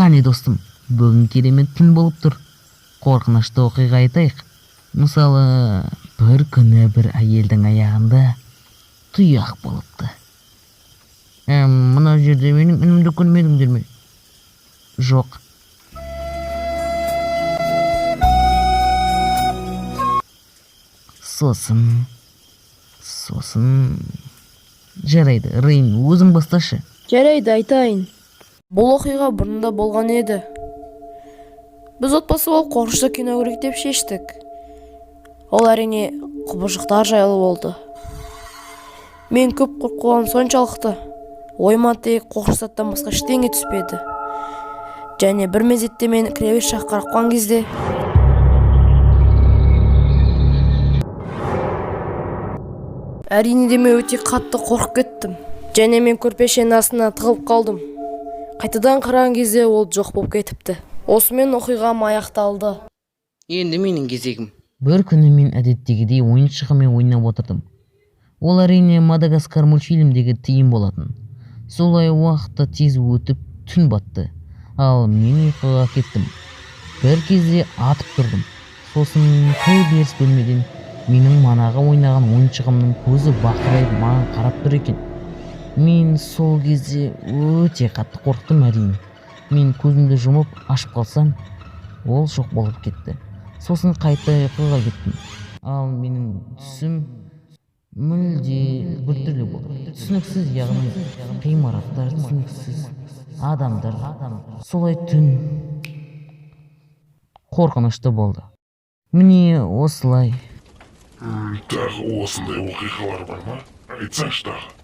Қане достым, бүгін керемет күн болып тұр. Қорқынышты оқиға айтайық. Мысалы, бір күні бір әйелдің аяғында тұяқ болыпты. Мына жерде менің үнімді көрмедіңдер ме? Жоқ. Сосын... Жарайды, Рейн, өзің басташы. Жарайды, айтайын. Бұл оқиға бұрында болған еді. Біз отбасы болып қорқынышты кино көрейік деп шештік. Ол әрине құбыжықтар жайлы болды. Мен көп қорқуым соншалықты. Ойыма тек қорқыныштан басқа ештеңе түспеді. Және бір мезетте мен кіребеш жаққа қарап кезде әрине деме өте қатты қорқып кеттім. Және мен көрпешенің астына тығылып қалдым. Қайтадан қараған кезде ол жоқ болып кетіпті. Осымен оқиғам аяқталды. Енді менің кезегім. Бір күні мен әдеттегідей ойыншығымен ойнап отырдым. Ол әрине Мадагаскар мультфильмдегі тиын болатын. Солай уақытта тез өтіп түн батты. Ал мен ұйқыға кеттім. Бір кезде атып тұрдым. Сосын кіреберіс бөлмеден менің манағы ойнаған ойыншығымның көзі бақырайып маған қарап тұр екен. Мен сол кезде өте қатты қорықтым әрине. Мен көзімді жұмып ашып қалсам, ол жоқ болып кетті. Сосын қайта ұйқыға кеттім. Ал менің түсім мүлде біртүрлі болды. Түсініксіз, яғни ғимараттар түсініксіз, адамдар. Солай түн қорқынышты болды. Міне осылай. Тағы осындай оқиғалар бар ма? Айтсаңшы тағы.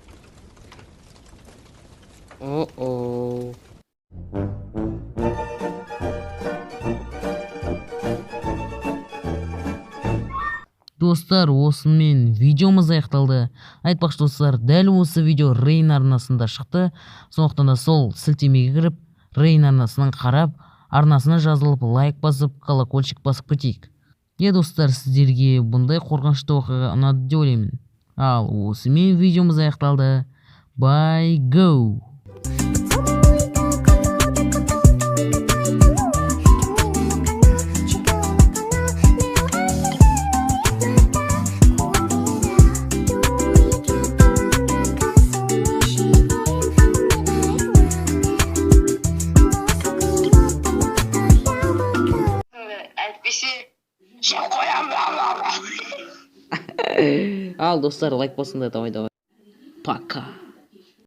Достар, осымен видеомыз аяқталды. Айтпақшы достар, дәл осы видео Рейн арнасында шықты. Сондықтан да сол сілтемеге кіріп, Рейн арнасынан қарап, арнасына жазылып, лайк басып, колокольчик басып кетейік. Достар, сіздерге бұндай қорқынышты оқиға ұнады деп ойлаймын. Ал осымен видеомыз аяқталды. Bye, go! Ал достар, лайк басыңдар, давай. Пока.